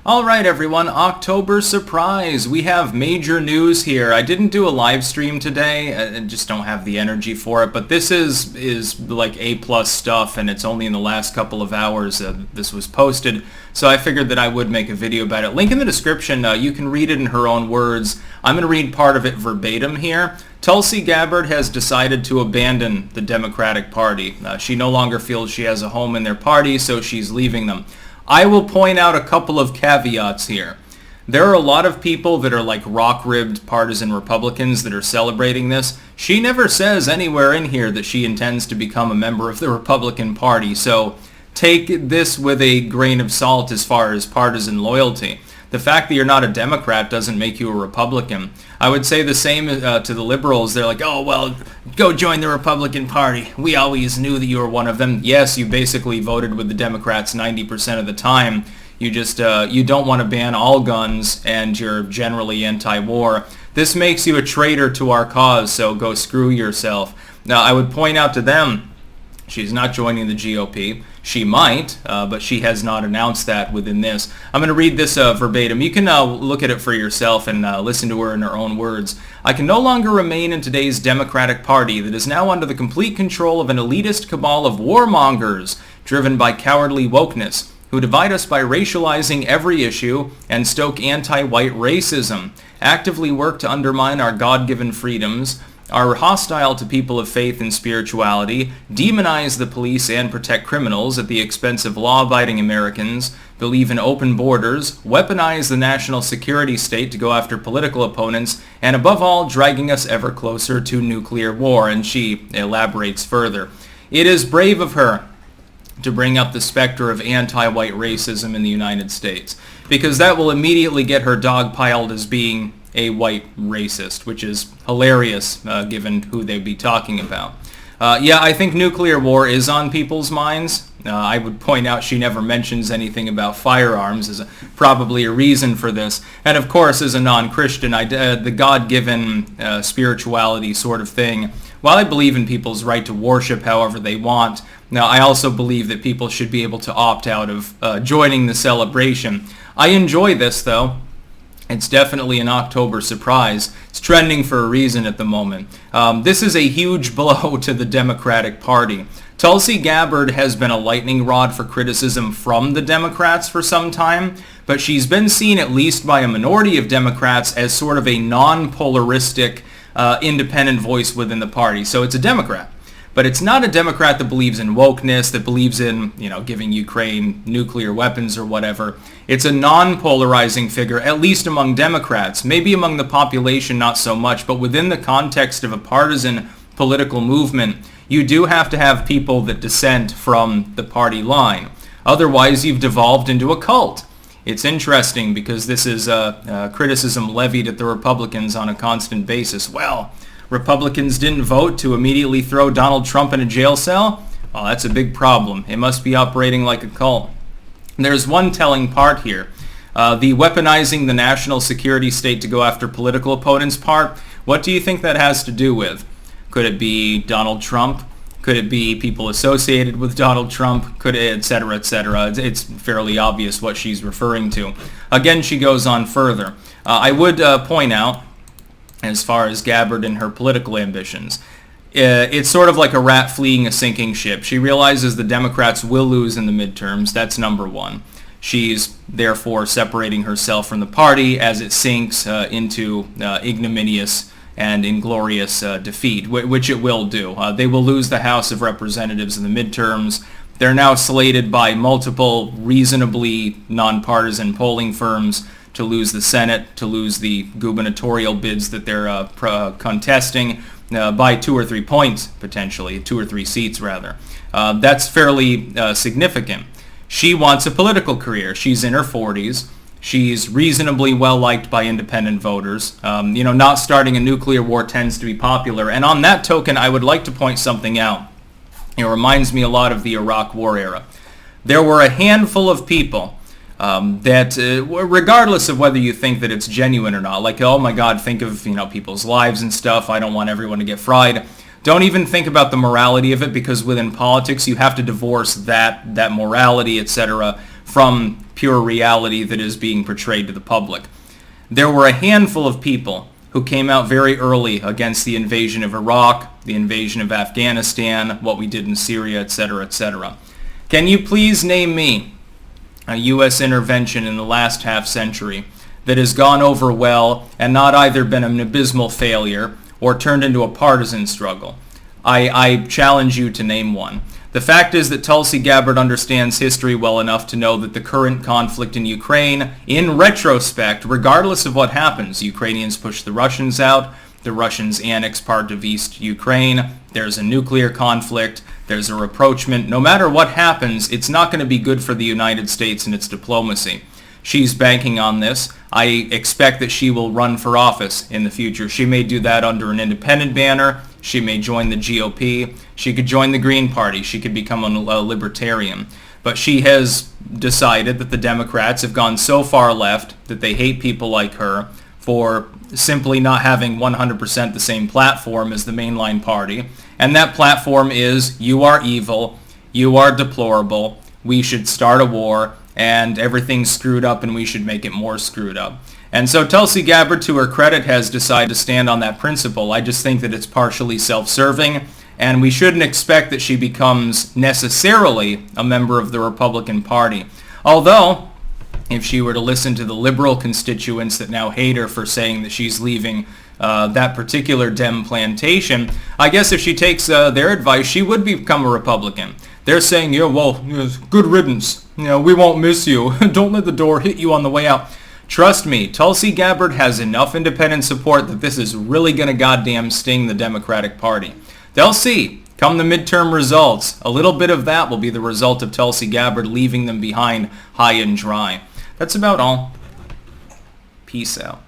All right, everyone, October surprise. We have major news here. I didn't do a live stream today. I just don't have the energy for it, but this is like A-plus stuff, and it's only in the last couple of hours this was posted, so I figured that I would make a video about it. Link in the description. You can read it in her own words. I'm going to read part of it verbatim here. Tulsi Gabbard has decided to abandon the Democratic Party. She no longer feels she has a home in their party, so she's leaving them. I will point out a couple of caveats here. There are a lot of people that are like rock-ribbed partisan Republicans that are celebrating this. She never says anywhere in here that she intends to become a member of the Republican Party, so take this with a grain of salt as far as partisan loyalty. The fact that you're not a Democrat doesn't make you a Republican. I would say the same to the liberals. They're like, oh, well, go join the Republican Party. We always knew that you were one of them. Yes, you basically voted with the Democrats 90% of the time. You just, you don't want to ban all guns, and you're generally anti-war. This makes you a traitor to our cause, so go screw yourself. Now, I would point out to them, she's not joining the GOP. She might, but she has not announced that within this. I'm going to read this verbatim. You can look at it for yourself and listen to her in her own words. I can no longer remain in today's Democratic Party that is now under the complete control of an elitist cabal of warmongers driven by cowardly wokeness, who divide us by racializing every issue and stoke anti-white racism, actively work to undermine our God-given freedoms, are hostile to people of faith and spirituality, demonize the police and protect criminals at the expense of law-abiding Americans, believe in open borders, weaponize the national security state to go after political opponents, and above all, dragging us ever closer to nuclear war. And she elaborates further. It is brave of her to bring up the specter of anti-white racism in the United States, because that will immediately get her dogpiled as being a white racist, which is hilarious given who they'd be talking about. Yeah, I think nuclear war is on people's minds. I would point out she never mentions anything about firearms as probably a reason for this. And of course, as a non-Christian, the God-given spirituality sort of thing, while I believe in people's right to worship however they want, now I also believe that people should be able to opt out of joining the celebration. I enjoy this, though. It's definitely an October surprise. It's trending for a reason at the moment. This is a huge blow to the Democratic Party. Tulsi Gabbard has been a lightning rod for criticism from the Democrats for some time, but she's been seen, at least by a minority of Democrats, as sort of a non-polaristic independent voice within the party. So it's a Democrat. But it's not a Democrat that believes in wokeness, that believes in, giving Ukraine nuclear weapons or whatever. It's a non-polarizing figure, at least among Democrats. Maybe among the population, not so much, but within the context of a partisan political movement, you do have to have people that dissent from the party line. Otherwise, you've devolved into a cult. It's interesting because this is criticism levied at the Republicans on a constant basis. Well, Republicans didn't vote to immediately throw Donald Trump in a jail cell? Well, that's a big problem. It must be operating like a cult. There's one telling part here. The weaponizing the national security state to go after political opponents part, what do you think that has to do with? Could it be Donald Trump? Could it be people associated with Donald Trump? Could it, et cetera, et cetera? It's fairly obvious what she's referring to. Again, she goes on further. I would point out, as far as Gabbard and her political ambitions, it's sort of like a rat fleeing a sinking ship. She realizes the Democrats will lose in the midterms. That's number one. She's therefore separating herself from the party as it sinks into ignominious and inglorious defeat, which it will do. They will lose the House of Representatives in the midterms. They're now slated by multiple reasonably nonpartisan polling firms to lose the Senate, to lose the gubernatorial bids that they're contesting by 2 or 3 points, potentially, 2 or 3 seats, rather. That's fairly significant. She wants a political career. She's in her 40s. She's reasonably well-liked by independent voters. Not starting a nuclear war tends to be popular. And on that token, I would like to point something out. It reminds me a lot of the Iraq War era. There were a handful of people that regardless of whether you think that it's genuine or not, like, oh my God, think of, people's lives and stuff. I don't want everyone to get fried. Don't even think about the morality of it, because within politics, you have to divorce that morality, etc., from pure reality that is being portrayed to the public. There were a handful of people who came out very early against the invasion of Iraq, the invasion of Afghanistan, what we did in Syria, etc., etc. Can you please name me a U.S. intervention in the last half century that has gone over well and not either been an abysmal failure or turned into a partisan struggle? I challenge you to name one. The fact is that Tulsi Gabbard understands history well enough to know that the current conflict in Ukraine, in retrospect, regardless of what happens, Ukrainians push the Russians out, the Russians annex part of East Ukraine, there's a nuclear conflict, there's a rapprochement. No matter what happens, it's not going to be good for the United States and its diplomacy. She's banking on this. I expect that she will run for office in the future. She may do that under an independent banner. She may join the GOP. She could join the Green Party. She could become a libertarian. But she has decided that the Democrats have gone so far left that they hate people like her for simply not having 100% the same platform as the mainline party. And that platform is, you are evil, you are deplorable, we should start a war, and everything's screwed up and we should make it more screwed up. And so Tulsi Gabbard, to her credit, has decided to stand on that principle. I just think that it's partially self-serving, and we shouldn't expect that she becomes necessarily a member of the Republican Party. Although, if she were to listen to the liberal constituents that now hate her for saying that she's leaving that particular Dem plantation, I guess if she takes their advice, she would become a Republican. They're saying, yeah, well, good riddance. We won't miss you. Don't let the door hit you on the way out. Trust me, Tulsi Gabbard has enough independent support that this is really going to goddamn sting the Democratic Party. They'll see. Come the midterm results, a little bit of that will be the result of Tulsi Gabbard leaving them behind high and dry. That's about all. Peace out.